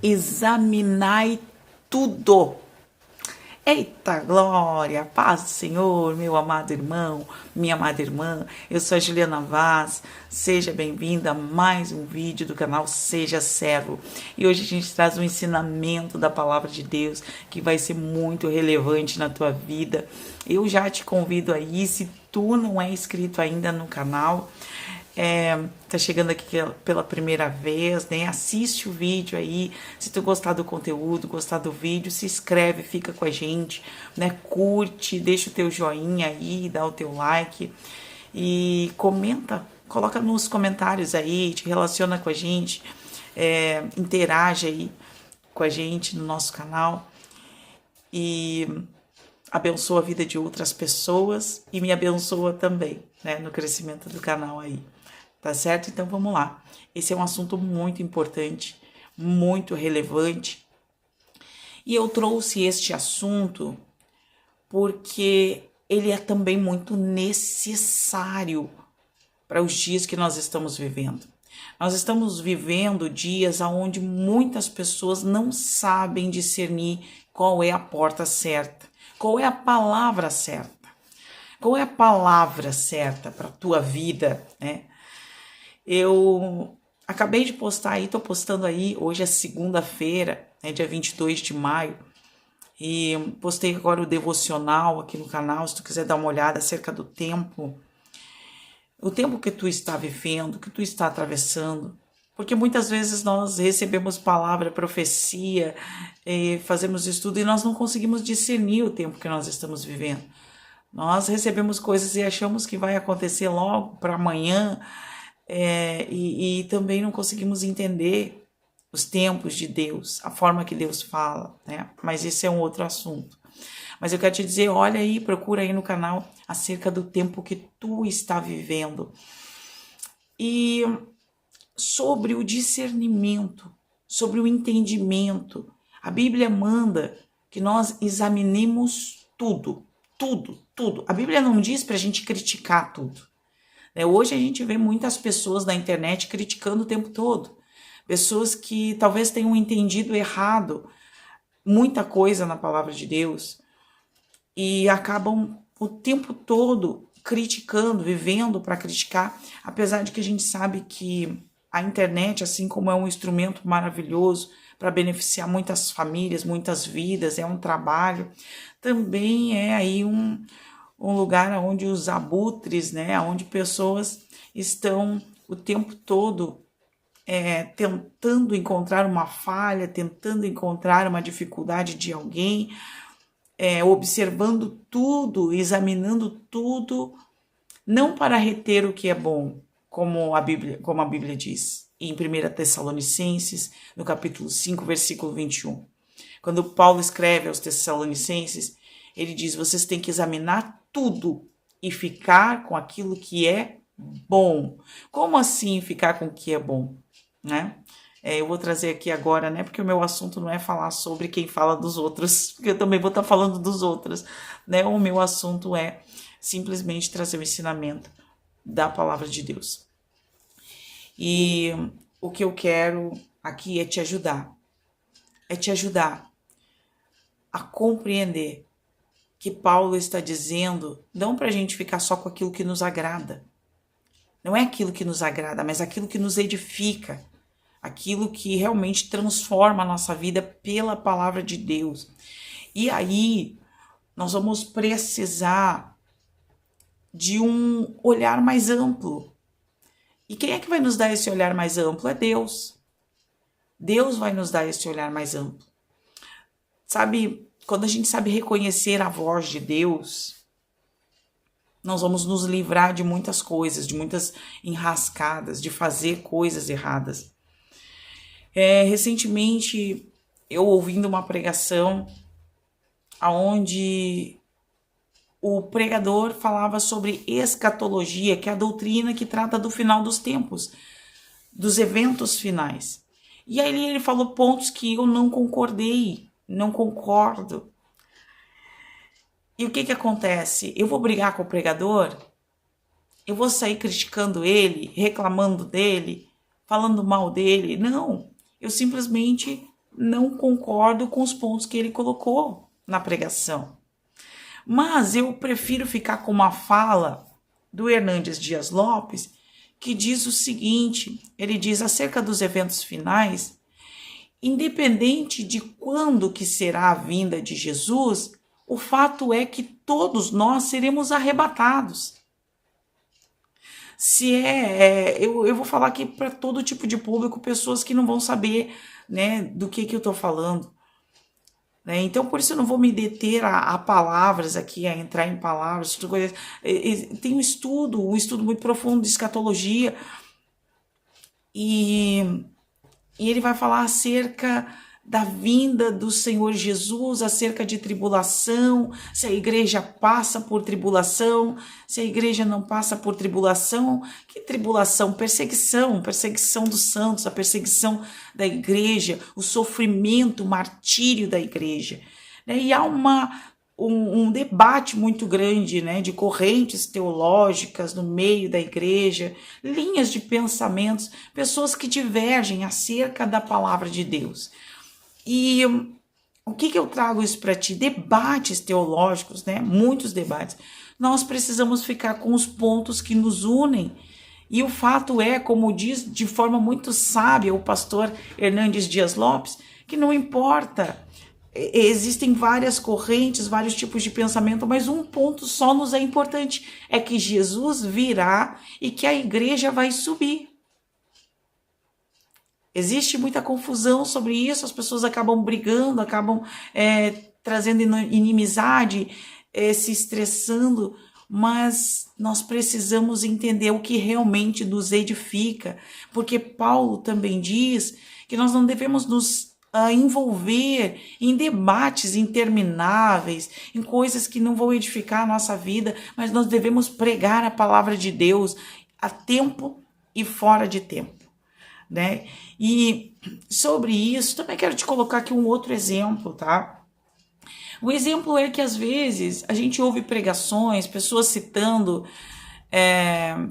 examinai tudo. Eita glória, paz do Senhor, meu amado irmão, minha amada irmã. Eu sou a Juliana Vaz, seja bem-vinda a mais um vídeo do canal Seja Servo. E hoje a gente traz um ensinamento da palavra de Deus que vai ser muito relevante na tua vida. Eu já te convido aí, se tu não é inscrito ainda no canal, tá chegando aqui pela primeira vez, né? Assiste o vídeo aí. Se tu gostar do conteúdo, gostar do vídeo, se inscreve, fica com a gente, né? Curte, deixa o teu joinha aí, dá o teu like e comenta, coloca nos comentários aí, te relaciona com a gente, interage aí com a gente no nosso canal e abençoa a vida de outras pessoas e me abençoa também, né? No crescimento do canal aí. Tá certo? Então vamos lá. Esse é um assunto muito importante, muito relevante. E eu trouxe este assunto porque ele é também muito necessário para os dias que nós estamos vivendo. Nós estamos vivendo dias onde muitas pessoas não sabem discernir qual é a porta certa, qual é a palavra certa, qual é a palavra certa para a tua vida, né? Eu acabei de postar aí, tô postando aí, hoje é segunda-feira, né, dia 22 de maio, e postei agora o devocional aqui no canal, se tu quiser dar uma olhada acerca do tempo, o tempo que tu está vivendo, que tu está atravessando, porque muitas vezes nós recebemos palavra, profecia, fazemos estudo e nós não conseguimos discernir o tempo que nós estamos vivendo. Nós recebemos coisas e achamos que vai acontecer logo para amanhã, e também não conseguimos entender os tempos de Deus, a forma que Deus fala, né? Mas esse é um outro assunto. Mas eu quero te dizer, olha aí, procura aí no canal acerca do tempo que tu está vivendo. E sobre o discernimento, sobre o entendimento, a Bíblia manda que nós examinemos tudo, tudo, tudo. A Bíblia não diz para a gente criticar tudo. Hoje a gente vê muitas pessoas na internet criticando o tempo todo. Pessoas que talvez tenham entendido errado muita coisa na palavra de Deus e acabam o tempo todo criticando, vivendo para criticar, apesar de que a gente sabe que a internet, assim como é um instrumento maravilhoso para beneficiar muitas famílias, muitas vidas, é um trabalho, também é aí um lugar onde os abutres, né, onde pessoas estão o tempo todo tentando encontrar uma falha, tentando encontrar uma dificuldade de alguém, observando tudo, examinando tudo, não para reter o que é bom, como a Bíblia diz, em 1 Tessalonicenses, no capítulo 5, versículo 21. Quando Paulo escreve aos Tessalonicenses, ele diz, vocês têm que examinar tudo e ficar com aquilo que é bom. Como assim ficar com o que é bom? Né? Eu vou trazer aqui agora, né? Porque o meu assunto não é falar sobre quem fala dos outros, porque eu também vou estar falando dos outros, né? O meu assunto é simplesmente trazer o ensinamento da palavra de Deus. E o que eu quero aqui é te ajudar a compreender que Paulo está dizendo, não para a gente ficar só com aquilo que nos agrada. Não é aquilo que nos agrada, mas aquilo que nos edifica. Aquilo que realmente transforma a nossa vida pela palavra de Deus. E aí, nós vamos precisar de um olhar mais amplo. E quem é que vai nos dar esse olhar mais amplo? É Deus. Deus vai nos dar esse olhar mais amplo. Sabe, quando a gente sabe reconhecer a voz de Deus, nós vamos nos livrar de muitas coisas, de muitas enrascadas, de fazer coisas erradas. Recentemente, eu ouvindo uma pregação onde o pregador falava sobre escatologia, que é a doutrina que trata do final dos tempos, dos eventos finais. E aí ele falou pontos que eu não concordei, não concordo. E o que acontece? Eu vou brigar com o pregador? Eu vou sair criticando ele, reclamando dele, falando mal dele? Não, eu simplesmente não concordo com os pontos que ele colocou na pregação. Mas eu prefiro ficar com uma fala do Hernandes Dias Lopes, que diz o seguinte, ele diz acerca dos eventos finais, independente de quando que será a vinda de Jesus, o fato é que todos nós seremos arrebatados. Eu vou falar aqui para todo tipo de público, pessoas que não vão saber, né, do que eu estou falando. Né? Então, por isso eu não vou me deter a palavras aqui, a entrar em palavras. Tem um estudo muito profundo de escatologia, e ele vai falar acerca da vinda do Senhor Jesus, acerca de tribulação, se a igreja passa por tribulação, se a igreja não passa por tribulação. Que tribulação? Perseguição dos santos, a perseguição da igreja, o sofrimento, o martírio da igreja. E há um debate muito grande, né, de correntes teológicas no meio da igreja, linhas de pensamentos, pessoas que divergem acerca da palavra de Deus. E o que eu trago isso para ti? Debates teológicos, né? Muitos debates. Nós precisamos ficar com os pontos que nos unem. E o fato é, como diz de forma muito sábia o pastor Hernandes Dias Lopes, que não importa. Existem várias correntes, vários tipos de pensamento, mas um ponto só nos é importante, é que Jesus virá e que a igreja vai subir. Existe muita confusão sobre isso, as pessoas acabam brigando, acabam trazendo inimizade, se estressando, mas nós precisamos entender o que realmente nos edifica, porque Paulo também diz que nós não devemos nos envolver em debates intermináveis, em coisas que não vão edificar a nossa vida, mas nós devemos pregar a palavra de Deus a tempo e fora de tempo. Né? E sobre isso, também quero te colocar aqui um outro exemplo, tá? O exemplo é que às vezes a gente ouve pregações, pessoas citando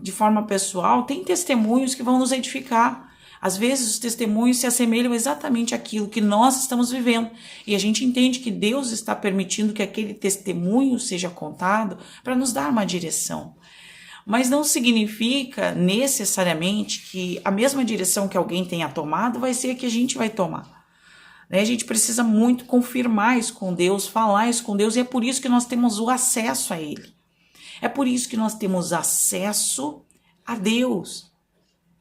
de forma pessoal, tem testemunhos que vão nos edificar. Às vezes os testemunhos se assemelham exatamente àquilo que nós estamos vivendo, e a gente entende que Deus está permitindo que aquele testemunho seja contado para nos dar uma direção. Mas não significa necessariamente que a mesma direção que alguém tenha tomado vai ser a que a gente vai tomar. A gente precisa muito confirmar isso com Deus, falar isso com Deus, e é por isso que nós temos o acesso a Ele. É por isso que nós temos acesso a Deus.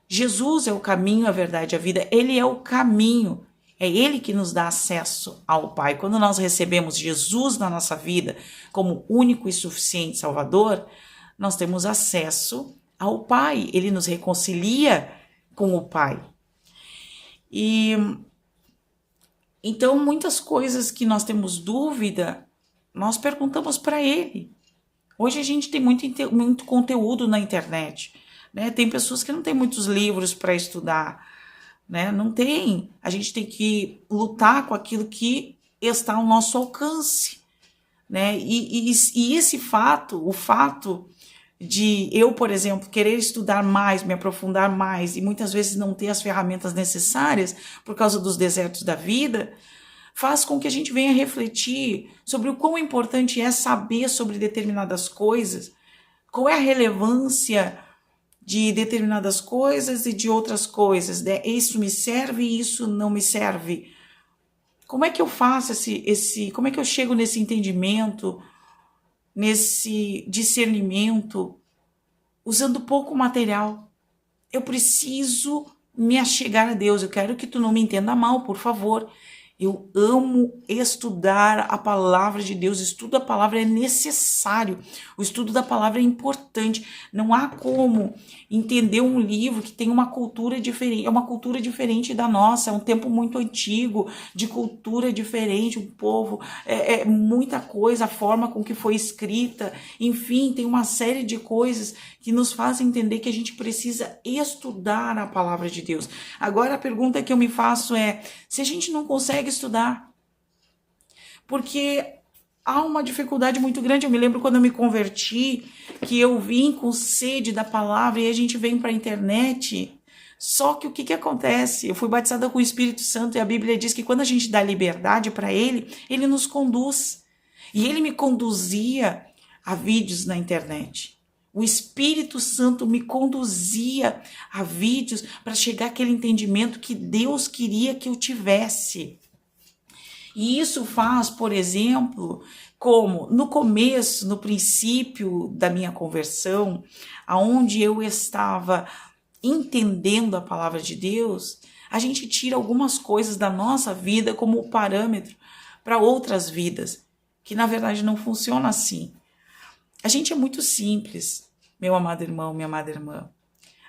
Jesus é o caminho, a verdade e a vida. Ele é o caminho. É Ele que nos dá acesso ao Pai. Quando nós recebemos Jesus na nossa vida como único e suficiente Salvador, nós temos acesso ao Pai, Ele nos reconcilia com o Pai. E então muitas coisas que nós temos dúvida, nós perguntamos para Ele. Hoje a gente tem muito conteúdo na internet, né? Tem pessoas que não têm muitos livros para estudar, né? Não tem. A gente tem que lutar com aquilo que está ao nosso alcance, né? E esse fato, o fato de eu, por exemplo, querer estudar mais, me aprofundar mais e muitas vezes não ter as ferramentas necessárias por causa dos desertos da vida, faz com que a gente venha refletir sobre o quão importante é saber sobre determinadas coisas, qual é a relevância de determinadas coisas e de outras coisas, né? Isso me serve e isso não me serve. Como é que eu faço como é que eu chego nesse entendimento, nesse discernimento, usando pouco material? Eu preciso me achegar a Deus. Eu quero que tu não me entenda mal, por favor. Eu amo estudar a palavra de Deus. O estudo da palavra é necessário. O estudo da palavra é importante. Não há como entender um livro que tem uma cultura diferente. É uma cultura diferente da nossa. É um tempo muito antigo, de cultura diferente. Um povo, muita coisa, a forma com que foi escrita. Enfim, tem uma série de coisas que nos fazem entender que a gente precisa estudar a palavra de Deus. Agora, a pergunta que eu me faço é: se a gente não consegue estudar, porque há uma dificuldade muito grande. Eu me lembro quando eu me converti, que eu vim com sede da palavra e a gente vem para a internet, Só que o que acontece? Eu fui batizada com o Espírito Santo e a Bíblia diz que quando a gente dá liberdade para Ele, Ele nos conduz. E Ele me conduzia a vídeos na internet. O Espírito Santo me conduzia a vídeos para chegar àquele entendimento que Deus queria que eu tivesse. E isso faz, por exemplo, como no começo, no princípio da minha conversão, aonde eu estava entendendo a palavra de Deus, a gente tira algumas coisas da nossa vida como parâmetro para outras vidas, que na verdade não funciona assim. A gente é muito simples, meu amado irmão, minha amada irmã.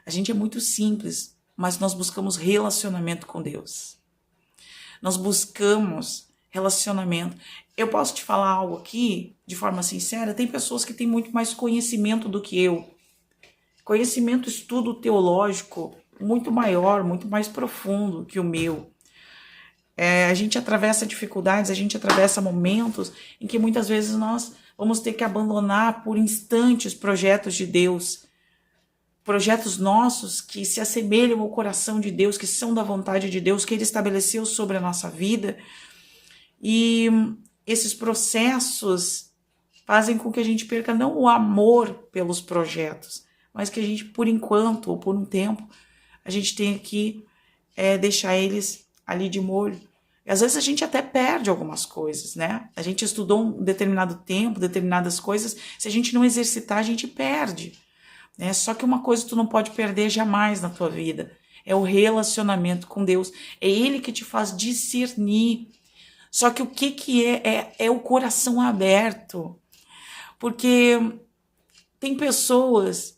A gente é muito simples, mas nós buscamos relacionamento com Deus. Nós buscamos relacionamento. Eu posso te falar algo aqui, de forma sincera, tem pessoas que têm muito mais conhecimento do que eu. Conhecimento, estudo teológico muito maior, muito mais profundo que o meu. A gente atravessa dificuldades, a gente atravessa momentos em que muitas vezes nós vamos ter que abandonar por instantes projetos de Deus. Projetos nossos que se assemelham ao coração de Deus, que são da vontade de Deus, que Ele estabeleceu sobre a nossa vida. E esses processos fazem com que a gente perca não o amor pelos projetos, mas que a gente, por enquanto, ou por um tempo, a gente tenha que deixar eles ali de molho. E às vezes a gente até perde algumas coisas, né? A gente estudou um determinado tempo, determinadas coisas, se a gente não exercitar, a gente perde. Né? Só que uma coisa tu não pode perder jamais na tua vida, é o relacionamento com Deus. É Ele que te faz discernir. Só que o que é o coração aberto. Porque tem pessoas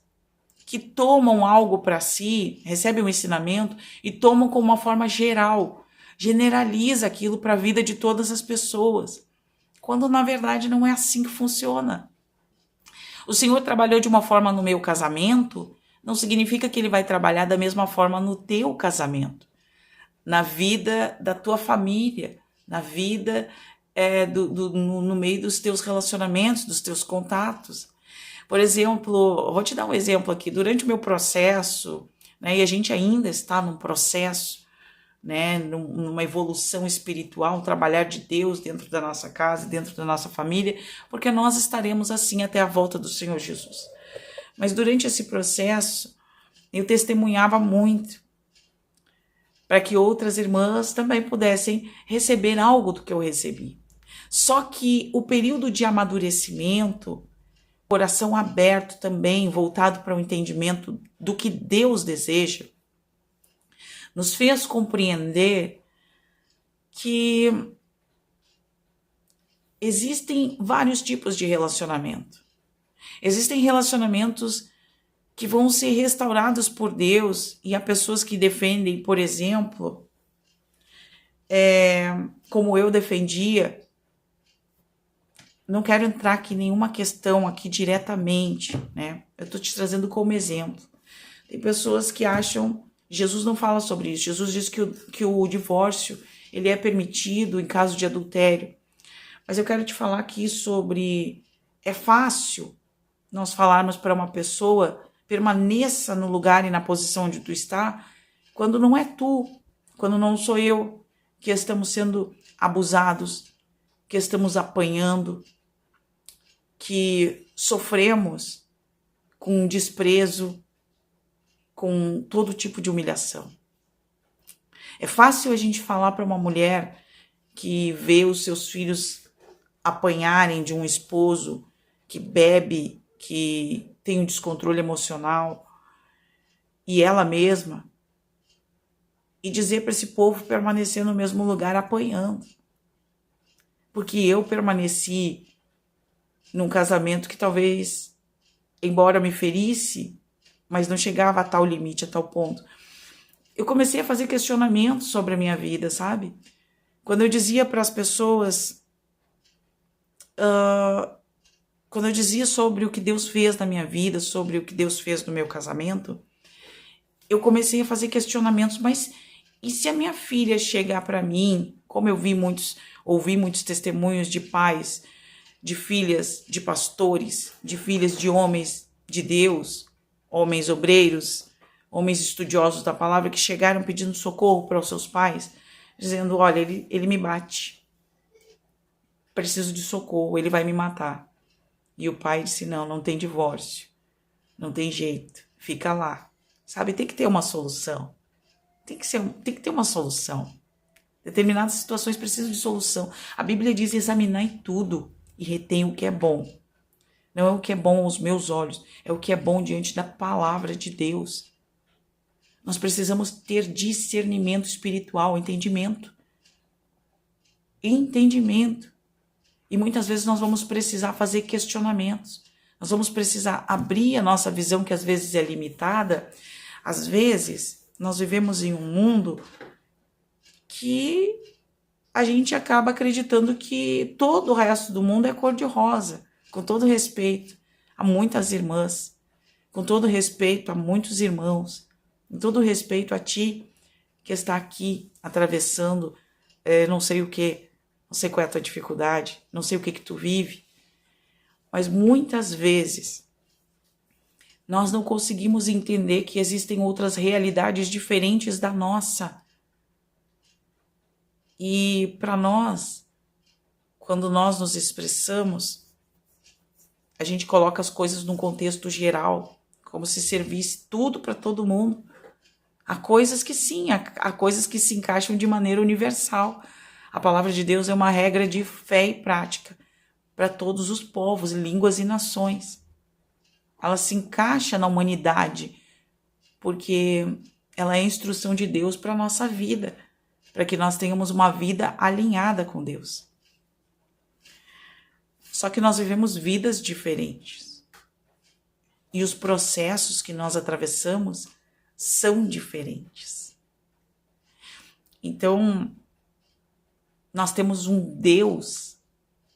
que tomam algo para si, recebem um ensinamento e tomam como uma forma geral, generaliza aquilo para a vida de todas as pessoas, quando na verdade não é assim que funciona. O Senhor trabalhou de uma forma no meu casamento, não significa que Ele vai trabalhar da mesma forma no teu casamento, na vida da tua família, na vida no meio dos teus relacionamentos, dos teus contatos. Por exemplo, vou te dar um exemplo aqui. Durante o meu processo, né, e a gente ainda está num processo, né, numa evolução espiritual, um trabalhar de Deus dentro da nossa casa, dentro da nossa família, porque nós estaremos assim até a volta do Senhor Jesus. Mas durante esse processo, eu testemunhava muito, para que outras irmãs também pudessem receber algo do que eu recebi. Só que o período de amadurecimento, coração aberto também, voltado para o entendimento do que Deus deseja, nos fez compreender que existem vários tipos de relacionamento. Existem relacionamentos que vão ser restaurados por Deus e há pessoas que defendem, por exemplo, como eu defendia. Não quero entrar aqui em nenhuma questão aqui diretamente, né? Eu estou te trazendo como exemplo. Tem pessoas que acham, Jesus não fala sobre isso, Jesus diz que o divórcio ele é permitido em caso de adultério. Mas eu quero te falar aqui sobre, é fácil nós falarmos para uma pessoa, permaneça no lugar e na posição onde tu está, quando não é tu, quando não sou eu, que estamos sendo abusados, que estamos apanhando, que sofremos com desprezo, com todo tipo de humilhação. É fácil a gente falar para uma mulher que vê os seus filhos apanharem de um esposo que bebe, que tem um descontrole emocional, e ela mesma, e dizer para esse povo permanecer no mesmo lugar apanhando. Porque eu permaneci num casamento que talvez, embora me ferisse, mas não chegava a tal limite, a tal ponto. Eu comecei a fazer questionamentos sobre a minha vida, sabe? Quando eu dizia para as pessoas, quando eu dizia sobre o que Deus fez na minha vida, sobre o que Deus fez no meu casamento, eu comecei a fazer questionamentos, mas e se a minha filha chegar para mim, como eu ouvi muitos testemunhos de pais, de filhas de pastores, de filhas de homens de Deus, homens obreiros, homens estudiosos da palavra que chegaram pedindo socorro para os seus pais, dizendo, olha, ele me bate, preciso de socorro, ele vai me matar. E o pai disse, não tem divórcio, não tem jeito, fica lá. Sabe, tem que ter uma solução, tem que ter uma solução. Determinadas situações precisam de solução. A Bíblia diz, examinai tudo e retém o que é bom. Não é o que é bom aos meus olhos, é o que é bom diante da palavra de Deus. Nós precisamos ter discernimento espiritual, entendimento. Entendimento. E muitas vezes nós vamos precisar fazer questionamentos. Nós vamos precisar abrir a nossa visão, que às vezes é limitada. Às vezes, nós vivemos em um mundo que a gente acaba acreditando que todo o resto do mundo é cor-de-rosa. Com todo respeito a muitas irmãs, com todo respeito a muitos irmãos, com todo respeito a ti que está aqui atravessando não sei o que, não sei qual é a tua dificuldade, não sei o que tu vive, mas muitas vezes nós não conseguimos entender que existem outras realidades diferentes da nossa. E para nós, quando nós nos expressamos, a gente coloca as coisas num contexto geral, como se servisse tudo para todo mundo. Há coisas que sim, há coisas que se encaixam de maneira universal. A palavra de Deus é uma regra de fé e prática para todos os povos, línguas e nações. Ela se encaixa na humanidade, porque ela é a instrução de Deus para a nossa vida, para que nós tenhamos uma vida alinhada com Deus. Só que nós vivemos vidas diferentes. E os processos que nós atravessamos são diferentes. Então, nós temos um Deus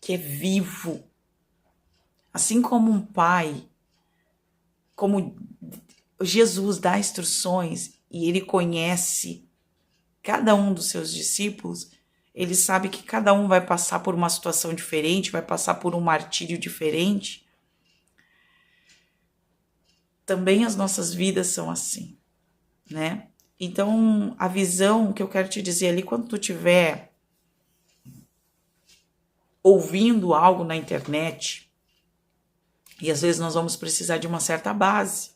que é vivo. Assim como um pai, como Jesus dá instruções e ele conhece cada um dos seus discípulos, ele sabe que cada um vai passar por uma situação diferente, vai passar por um martírio diferente. Também as nossas vidas são assim, né? Então, a visão que eu quero te dizer ali, quando tu estiver ouvindo algo na internet, e às vezes nós vamos precisar de uma certa base,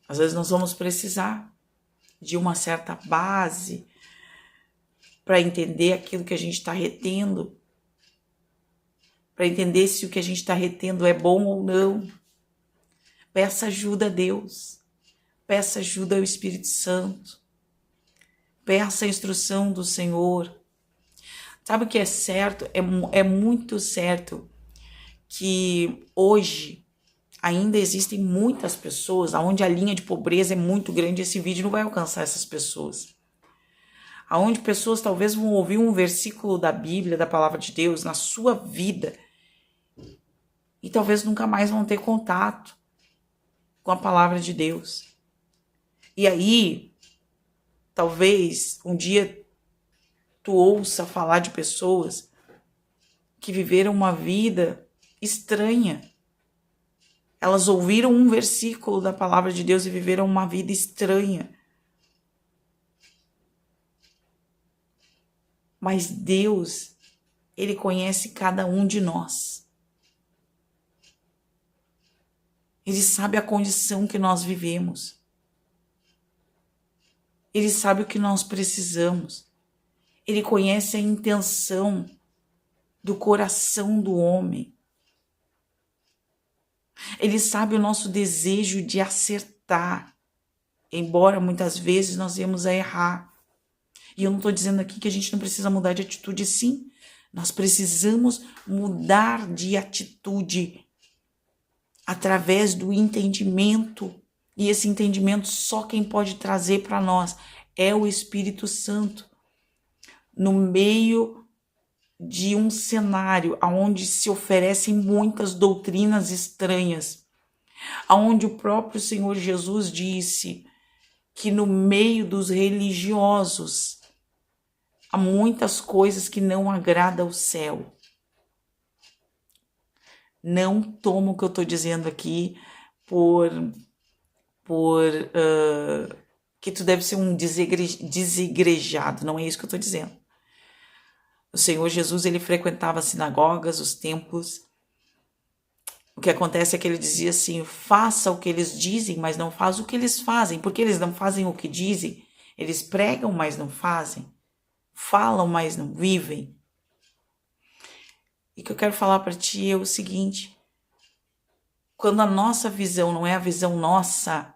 às vezes nós vamos precisar de uma certa base para entender aquilo que a gente está retendo, para entender se o que a gente está retendo é bom ou não. Peça ajuda a Deus, peça ajuda ao Espírito Santo, peça a instrução do Senhor. Sabe o que é certo? É muito certo que hoje ainda existem muitas pessoas onde a linha de pobreza é muito grande. Esse vídeo não vai alcançar essas pessoas. Aonde pessoas talvez vão ouvir um versículo da Bíblia, da palavra de Deus, na sua vida, e talvez nunca mais vão ter contato com a palavra de Deus. E aí, talvez um dia tu ouça falar de pessoas que viveram uma vida estranha. Elas ouviram um versículo da palavra de Deus e viveram uma vida estranha. Mas Deus, Ele conhece cada um de nós. Ele sabe a condição que nós vivemos. Ele sabe o que nós precisamos. Ele conhece a intenção do coração do homem. Ele sabe o nosso desejo de acertar, embora muitas vezes nós viemos a errar. E eu não estou dizendo aqui que a gente não precisa mudar de atitude, sim. Nós precisamos mudar de atitude através do entendimento. E esse entendimento só quem pode trazer para nós é o Espírito Santo. No meio de um cenário onde se oferecem muitas doutrinas estranhas, onde o próprio Senhor Jesus disse que no meio dos religiosos há muitas coisas que não agradam ao céu. Não toma o que eu estou dizendo aqui por que tu deve ser um desigrejado, não é isso que eu estou dizendo. O Senhor Jesus, ele frequentava as sinagogas, os templos. O que acontece é que ele dizia assim, faça o que eles dizem, mas não faz o que eles fazem, porque eles não fazem o que dizem, eles pregam, mas não fazem, falam, mas não vivem. E o que eu quero falar para ti é o seguinte, quando a nossa visão não é a visão nossa,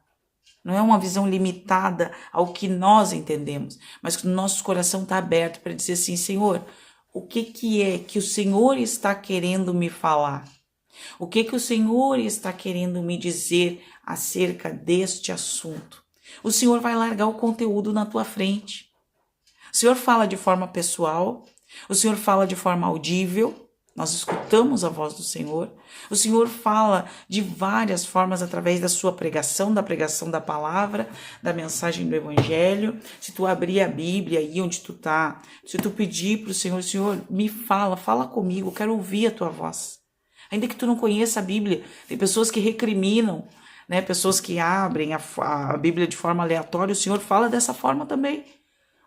não é uma visão limitada ao que nós entendemos, mas que o nosso coração está aberto para dizer assim, Senhor, o que é que o Senhor está querendo me falar? O que o Senhor está querendo me dizer acerca deste assunto? O Senhor vai largar o conteúdo na tua frente. O Senhor fala de forma pessoal, o Senhor fala de forma audível, nós escutamos a voz do Senhor. O Senhor fala de várias formas através da sua pregação, da pregação da palavra, da mensagem do Evangelho. Se tu abrir a Bíblia aí onde tu tá, se tu pedir para o Senhor, Senhor, me fala comigo, eu quero ouvir a tua voz. Ainda que tu não conheça a Bíblia, tem pessoas que recriminam, né? Pessoas que abrem a Bíblia de forma aleatória, o Senhor fala dessa forma também.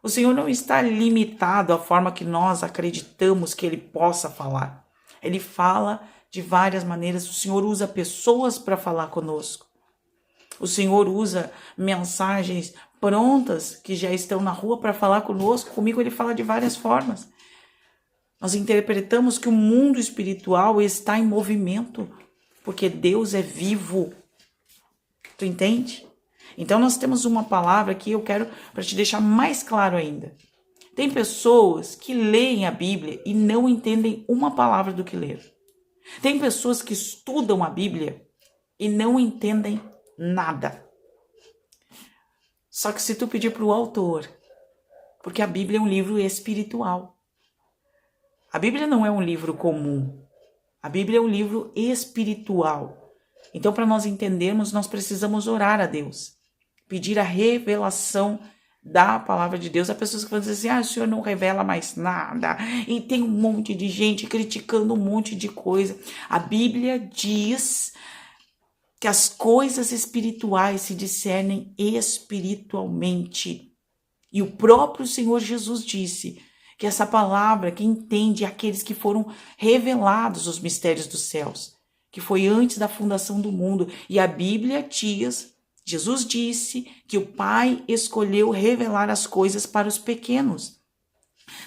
O Senhor não está limitado à forma que nós acreditamos que Ele possa falar. Ele fala de várias maneiras. O Senhor usa pessoas para falar conosco. O Senhor usa mensagens prontas que já estão na rua para falar conosco. Comigo Ele fala de várias formas. Nós interpretamos que o mundo espiritual está em movimento, porque Deus é vivo. Tu entende? Então nós temos uma palavra que eu quero para te deixar mais claro ainda. Tem pessoas que leem a Bíblia e não entendem uma palavra do que leram. Tem pessoas que estudam a Bíblia e não entendem nada. Só que se tu pedir para o autor, porque a Bíblia é um livro espiritual. A Bíblia não é um livro comum. A Bíblia é um livro espiritual. Então, para nós entendermos, nós precisamos orar a Deus. Pedir a revelação da palavra de Deus. Há pessoas que vão dizer assim, o Senhor não revela mais nada. E tem um monte de gente criticando um monte de coisa. A Bíblia diz que as coisas espirituais se discernem espiritualmente. E o próprio Senhor Jesus disse que essa palavra que entende aqueles que foram revelados os mistérios dos céus, que foi antes da fundação do mundo. E a Bíblia diz, Jesus disse que o Pai escolheu revelar as coisas para os pequenos.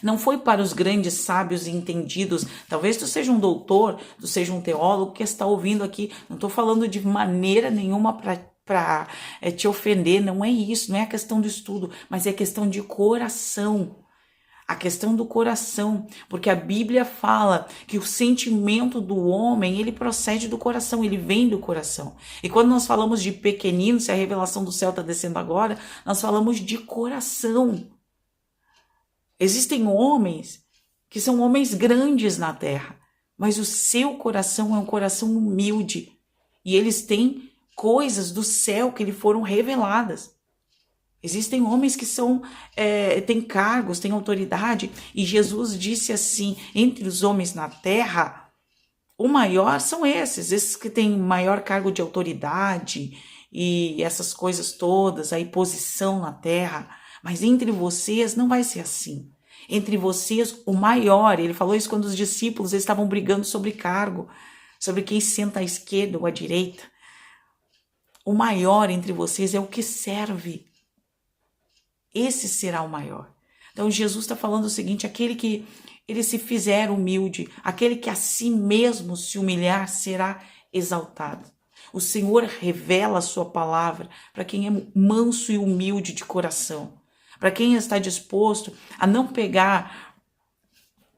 Não foi para os grandes sábios e entendidos. Talvez tu seja um doutor, tu seja um teólogo que está ouvindo aqui. Não estou falando de maneira nenhuma para te ofender. Não é isso, não é a questão do estudo, mas é questão de coração. A questão do coração, porque a Bíblia fala que o sentimento do homem, ele procede do coração, ele vem do coração. E quando nós falamos de pequenino, se a revelação do céu está descendo agora, nós falamos de coração. Existem homens que são homens grandes na terra, mas o seu coração é um coração humilde. E eles têm coisas do céu que lhe foram reveladas. Existem homens que têm cargos, têm autoridade, e Jesus disse assim, entre os homens na terra, o maior são esses que têm maior cargo de autoridade e essas coisas todas, a posição na terra, mas entre vocês não vai ser assim. Entre vocês, o maior, ele falou isso quando os discípulos estavam brigando sobre cargo, sobre quem senta à esquerda ou à direita. O maior entre vocês é o que serve. Esse será o maior. Então Jesus está falando o seguinte, aquele que ele se fizer humilde, aquele que a si mesmo se humilhar será exaltado. O Senhor revela a sua palavra para quem é manso e humilde de coração, para quem está disposto a não pegar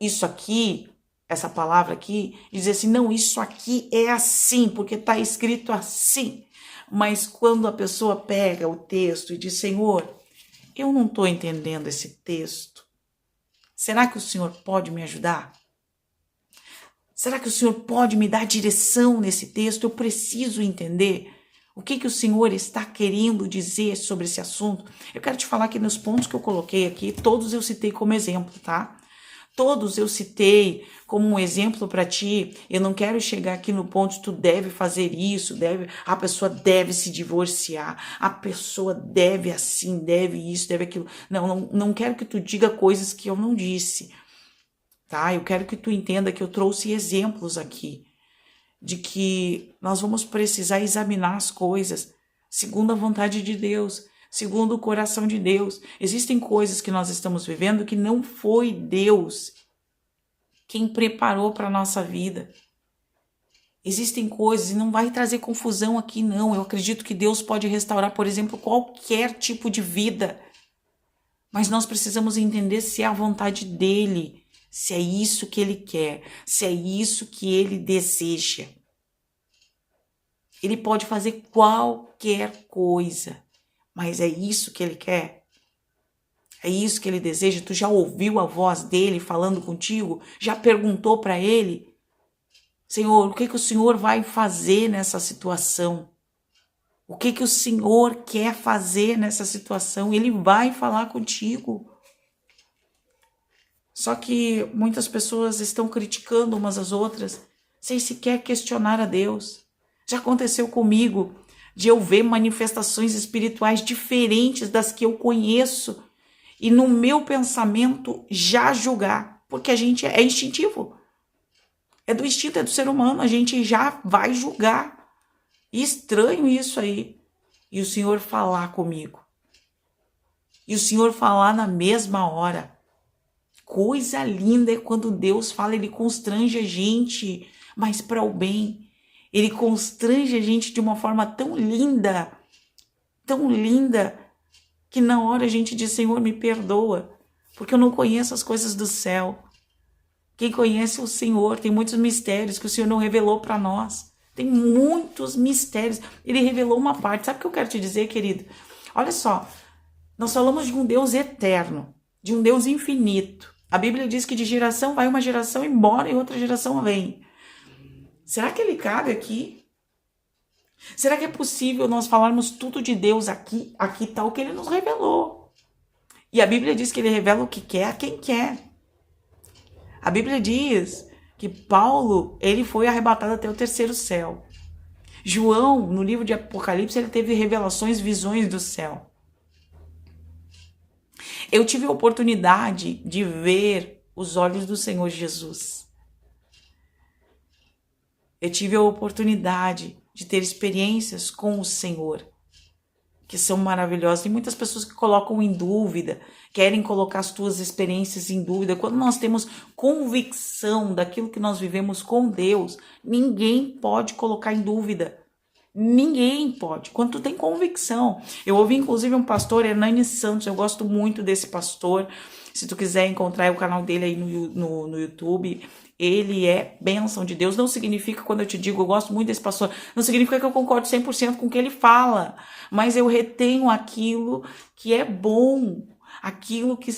isso aqui, essa palavra aqui, e dizer assim, não, isso aqui é assim, porque está escrito assim. Mas quando a pessoa pega o texto e diz, Senhor, eu não estou entendendo esse texto. Será que o Senhor pode me ajudar? Será que o Senhor pode me dar direção nesse texto? Eu preciso entender o que o Senhor está querendo dizer sobre esse assunto. Eu quero te falar que nos pontos que eu coloquei aqui, todos eu citei como exemplo, tá? Todos eu citei como um exemplo para ti. Eu não quero chegar aqui no ponto de tu deve fazer isso, a pessoa deve se divorciar, a pessoa deve assim, deve isso, deve aquilo. Não quero que tu diga coisas que eu não disse, tá? Eu quero que tu entenda que eu trouxe exemplos aqui de que nós vamos precisar examinar as coisas segundo a vontade de Deus, segundo o coração de Deus. Existem coisas que nós estamos vivendo que não foi Deus quem preparou para a nossa vida. Existem coisas, e não vai trazer confusão aqui não, eu acredito que Deus pode restaurar, por exemplo, qualquer tipo de vida, mas nós precisamos entender se é a vontade dEle, se é isso que Ele quer, se é isso que Ele deseja. Ele pode fazer qualquer coisa, mas é isso que Ele quer? É isso que Ele deseja? Tu já ouviu a voz dEle falando contigo? Já perguntou para Ele? Senhor, o que o Senhor vai fazer nessa situação? O que o Senhor quer fazer nessa situação? Ele vai falar contigo. Só que muitas pessoas estão criticando umas às outras sem sequer questionar a Deus. Já aconteceu comigo de eu ver manifestações espirituais diferentes das que eu conheço e no meu pensamento já julgar, porque a gente é instintivo. É do instinto, é do ser humano, a gente já vai julgar. Estranho isso aí. E o Senhor falar comigo. E o Senhor falar na mesma hora. Coisa linda é quando Deus fala, Ele constrange a gente, mas para o bem. Ele constrange a gente de uma forma tão linda, que na hora a gente diz, Senhor, me perdoa, porque eu não conheço as coisas do céu. Quem conhece o Senhor, tem muitos mistérios que o Senhor não revelou para nós. Tem muitos mistérios. Ele revelou uma parte. Sabe o que eu quero te dizer, querido? Olha só, nós falamos de um Deus eterno, de um Deus infinito. A Bíblia diz que de geração vai uma geração embora e outra geração vem. Será que Ele cabe aqui? Será que é possível nós falarmos tudo de Deus aqui? Aqui está o que Ele nos revelou. E a Bíblia diz que Ele revela o que quer a quem quer. A Bíblia diz que Paulo, ele foi arrebatado até o terceiro céu. João, no livro de Apocalipse, ele teve revelações, visões do céu. Eu tive a oportunidade de ver os olhos do Senhor Jesus. Eu tive a oportunidade de ter experiências com o Senhor, que são maravilhosas. Tem muitas pessoas que colocam em dúvida, querem colocar as tuas experiências em dúvida. Quando nós temos convicção daquilo que nós vivemos com Deus, ninguém pode colocar em dúvida. Ninguém pode. Quando tu tem convicção. Eu ouvi inclusive um pastor, Hernani Santos, eu gosto muito desse pastor. Se tu quiser encontrar o canal dele aí no YouTube, ele é bênção de Deus. Não significa, quando eu te digo, eu gosto muito desse pastor, não significa que eu concordo 100% com o que ele fala, mas eu retenho aquilo que é bom, aquilo que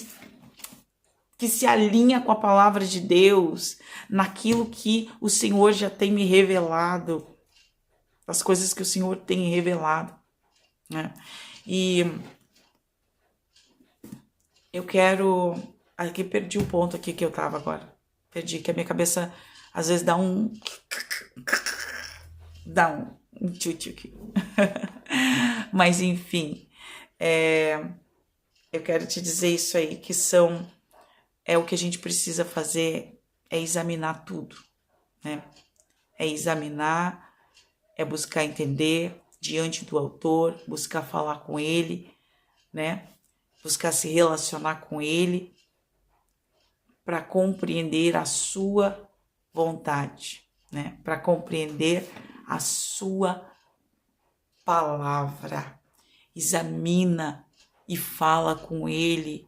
se alinha com a palavra de Deus, naquilo que o Senhor já tem me revelado, as coisas que o Senhor tem revelado, né? E eu quero... Aqui perdi o ponto aqui que eu tava agora. Perdi, que a minha cabeça às vezes dá um tchutchu aqui. Mas enfim, eu quero te dizer isso aí, que o que a gente precisa fazer é examinar tudo, né? É examinar, é buscar entender diante do autor, buscar falar com ele, né? Buscar se relacionar com ele para compreender a sua vontade, né? Para compreender a sua palavra. Examina e fala com ele.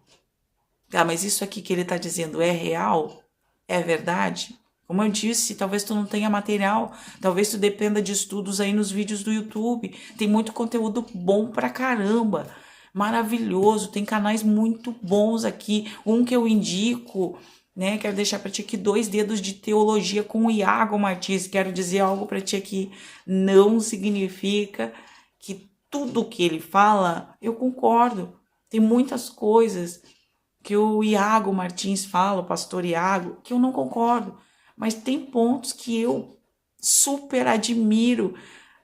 Ah, mas isso aqui que ele está dizendo é real? É verdade? Como eu disse, talvez tu não tenha material, talvez tu dependa de estudos aí nos vídeos do YouTube. Tem muito conteúdo bom pra caramba, maravilhoso, tem canais muito bons aqui. Um que eu indico, né, quero deixar pra ti aqui 2 dedos de teologia com o Iago Martins. Quero dizer algo pra ti aqui, não significa que tudo que ele fala, eu concordo. Tem muitas coisas que o Iago Martins fala, o pastor Iago, que eu não concordo, mas tem pontos que eu super admiro,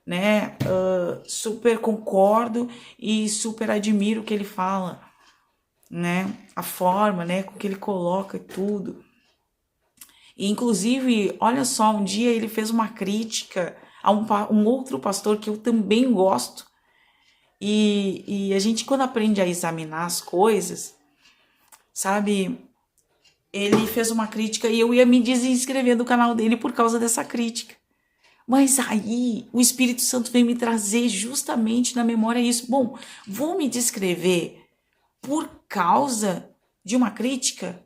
né? Super concordo e super admiro o que ele fala, né? A forma, né, com que ele coloca tudo. E, inclusive, olha só, um dia ele fez uma crítica a um outro pastor que eu também gosto. E a gente, quando aprende a examinar as coisas, sabe, ele fez uma crítica e eu ia me desinscrever do canal dele por causa dessa crítica. Mas aí o Espírito Santo veio me trazer justamente na memória isso. Bom, vou me descrever por causa de uma crítica?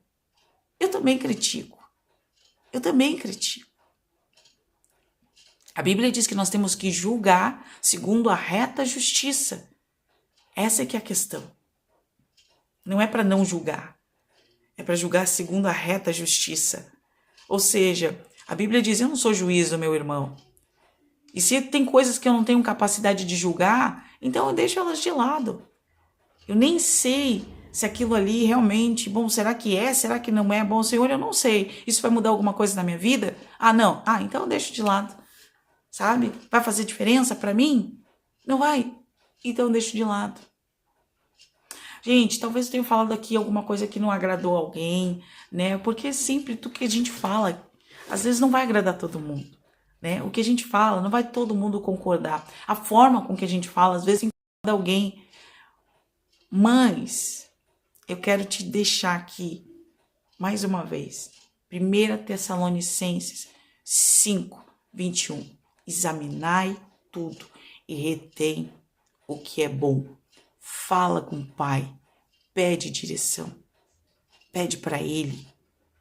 Eu também critico. Eu também critico. A Bíblia diz que nós temos que julgar segundo a reta justiça. Essa é que é a questão. Não é para não julgar. É para julgar segundo a reta justiça. Ou seja, a Bíblia diz, eu não sou juiz do meu irmão. E se tem coisas que eu não tenho capacidade de julgar, então eu deixo elas de lado. Eu nem sei se aquilo ali realmente, bom, será que é? Será que não é? Bom, Senhor, eu não sei. Isso vai mudar alguma coisa na minha vida? Ah, não. Ah, então eu deixo de lado. Sabe? Vai fazer diferença para mim? Não vai. Então eu deixo de lado. Gente, talvez eu tenha falado aqui alguma coisa que não agradou alguém, né? Porque sempre tudo que a gente fala, às vezes não vai agradar todo mundo, né? O que a gente fala, não vai todo mundo concordar. A forma com que a gente fala, às vezes incomoda alguém. Mas eu quero te deixar aqui, mais uma vez, 1 Tessalonicenses 5, 21. Examinai tudo e retém o que é bom. Fala com o Pai, pede direção, pede para Ele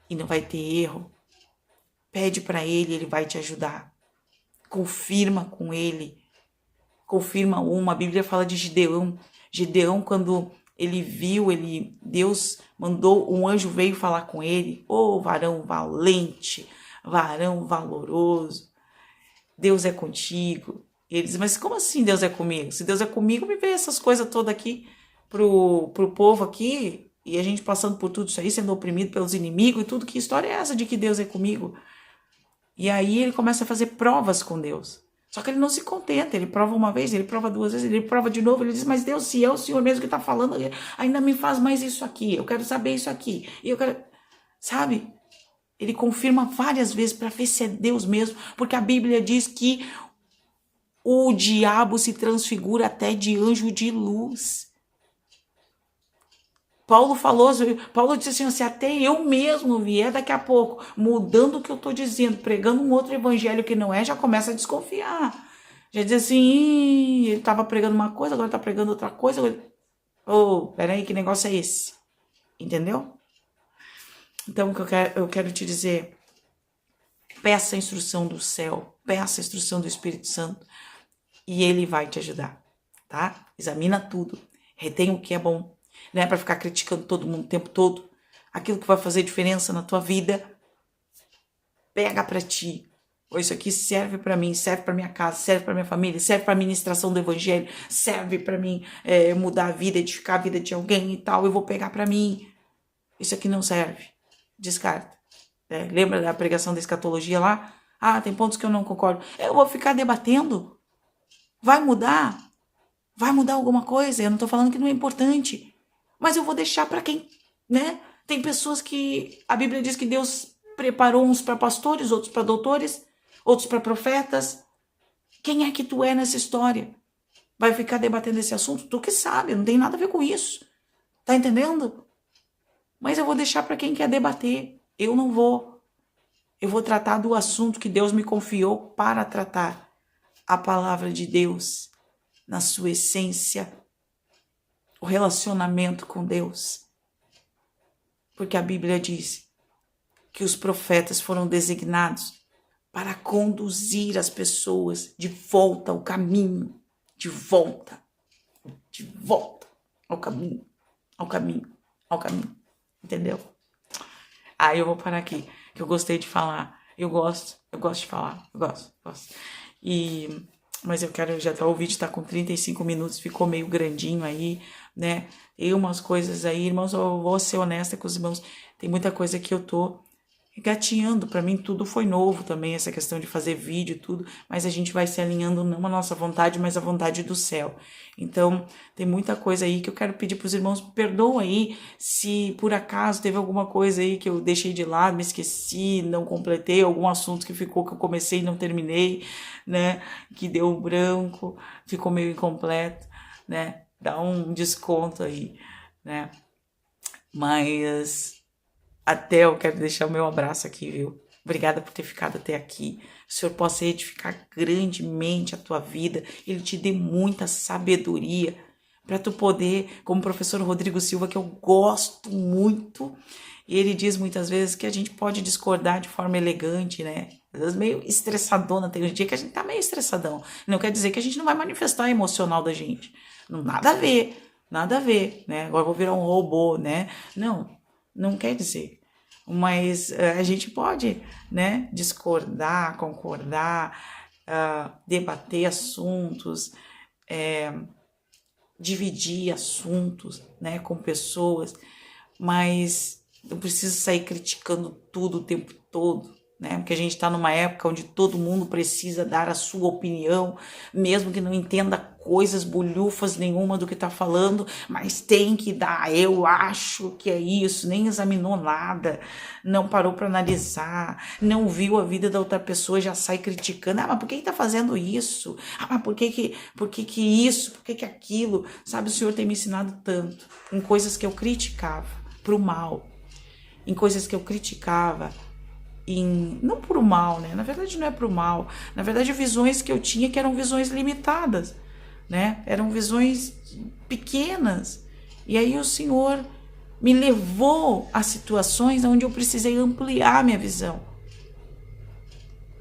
e não vai ter erro. Pede para Ele, Ele vai te ajudar. Confirma com Ele. Confirma a Bíblia fala de Gideão. Gideão, quando ele viu, Deus mandou, um anjo veio falar com ele. Ô, varão valente, varão valoroso, Deus é contigo. E ele diz, mas como assim Deus é comigo? Se Deus é comigo, me vê essas coisas todas aqui pro povo aqui, e a gente passando por tudo isso aí, sendo oprimido pelos inimigos e tudo. Que história é essa de que Deus é comigo? E aí ele começa a fazer provas com Deus. Só que ele não se contenta, ele prova uma vez, ele prova duas vezes, ele prova de novo, ele diz, mas Deus, se é o Senhor mesmo que está falando, ainda me faz mais isso aqui, eu quero saber isso aqui, e eu quero, sabe? Ele confirma várias vezes para ver se é Deus mesmo, porque a Bíblia diz que o diabo se transfigura até de anjo de luz. Paulo disse assim, se até eu mesmo vier daqui a pouco, mudando o que eu estou dizendo, pregando um outro evangelho que não é, já começa a desconfiar. Já diz assim, ele estava pregando uma coisa, agora está pregando outra coisa. Peraí, que negócio é esse? Entendeu? Então, o que eu quero te dizer, peça a instrução do céu, peça a instrução do Espírito Santo e ele vai te ajudar, tá? Examina tudo, retém o que é bom. Não é para ficar criticando todo mundo o tempo todo. Aquilo que vai fazer diferença na tua vida, pega para ti. Isso aqui serve para mim, serve para minha casa, serve para minha família, serve para a ministração do evangelho, serve para mim mudar a vida, edificar a vida de alguém e tal. Eu vou pegar para mim. Isso aqui não serve. Descarta. Lembra da pregação da escatologia lá? Ah, tem pontos que eu não concordo. Eu vou ficar debatendo. Vai mudar? Vai mudar alguma coisa? Eu não tô falando que não é importante. Mas eu vou deixar para quem, né? Tem pessoas que a Bíblia diz que Deus preparou uns para pastores, outros para doutores, outros para profetas. Quem é que tu é nessa história? Vai ficar debatendo esse assunto? Tu que sabe, não tem nada a ver com isso. Tá entendendo? Mas eu vou deixar para quem quer debater. Eu não vou. Eu vou tratar do assunto que Deus me confiou para tratar. A palavra de Deus, na sua essência, o relacionamento com Deus. Porque a Bíblia diz que os profetas foram designados para conduzir as pessoas de volta ao caminho, de volta ao caminho, entendeu? Aí eu vou parar aqui, que eu gostei de falar, eu gosto de falar, eu gosto. E mas eu quero, já tá, o vídeo tá com 35 minutos, ficou meio grandinho aí, né? Tem umas coisas aí, irmãos, eu vou ser honesta com os irmãos, tem muita coisa que eu tô gatinhando, para mim tudo foi novo também, essa questão de fazer vídeo e tudo, mas a gente vai se alinhando não a nossa vontade, mas a vontade do céu. Então, tem muita coisa aí que eu quero pedir pros irmãos, perdoa aí se por acaso teve alguma coisa aí que eu deixei de lado, me esqueci, não completei, algum assunto que ficou que eu comecei e não terminei, né, que deu um branco, ficou meio incompleto, né, dá um desconto aí, né, mas até eu quero deixar o meu abraço aqui, viu? Obrigada por ter ficado até aqui. O Senhor possa edificar grandemente a tua vida. Ele te dê muita sabedoria para tu poder, como o professor Rodrigo Silva, que eu gosto muito, ele diz muitas vezes que a gente pode discordar de forma elegante, né? Às vezes meio estressadona, tem um dia que a gente tá meio estressadão. Não quer dizer que a gente não vai manifestar a emocional da gente. Não, nada a ver, né? Agora eu vou virar um robô, né? Não quer dizer. Mas a gente pode, né, discordar, concordar, debater assuntos, dividir assuntos, né, com pessoas, mas não precisa sair criticando tudo o tempo todo, né? Porque a gente está numa época onde todo mundo precisa dar a sua opinião, mesmo que não entenda coisas bolhufas nenhuma do que está falando, mas tem que dar. Eu acho que é isso. Nem examinou nada, não parou para analisar, não viu a vida da outra pessoa, já sai criticando. Ah, mas por que está fazendo isso? Ah, mas por que isso? Por que aquilo? Sabe, o Senhor tem me ensinado tanto em coisas que eu criticava pro mal, em coisas que eu criticava não pro mal, né? Na verdade não é pro mal. Na verdade, visões que eu tinha que eram visões limitadas, né? Eram visões pequenas. E aí o Senhor me levou a situações onde eu precisei ampliar minha visão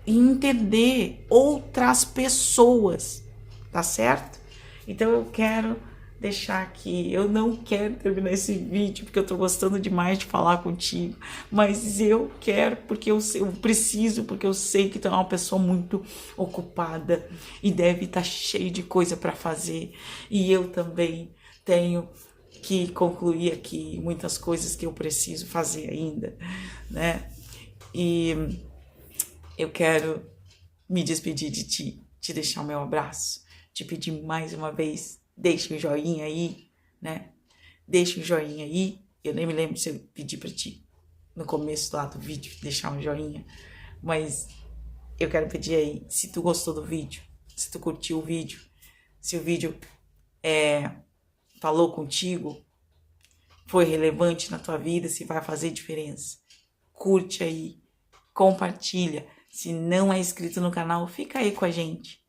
e entender outras pessoas, tá certo? Então eu quero deixar aqui, eu não quero terminar esse vídeo porque eu tô gostando demais de falar contigo, mas eu quero porque eu preciso, porque eu sei que tu é uma pessoa muito ocupada e deve estar cheio de coisa para fazer, e eu também tenho que concluir aqui muitas coisas que eu preciso fazer ainda, né? E eu quero me despedir de ti, te deixar o meu abraço, te pedir mais uma vez, deixa um joinha aí, né? Deixa um joinha aí. Eu nem me lembro se eu pedi pra ti no começo lá do vídeo deixar um joinha, mas eu quero pedir aí, se tu gostou do vídeo, se tu curtiu o vídeo, se o vídeo falou contigo, foi relevante na tua vida, se vai fazer diferença, curte aí, compartilha. Se não é inscrito no canal, fica aí com a gente.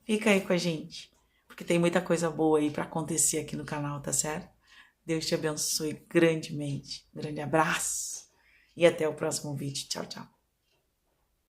Fica aí com a gente, porque tem muita coisa boa aí para acontecer aqui no canal, tá certo? Deus te abençoe grandemente. Um grande abraço e até o próximo vídeo. Tchau, tchau.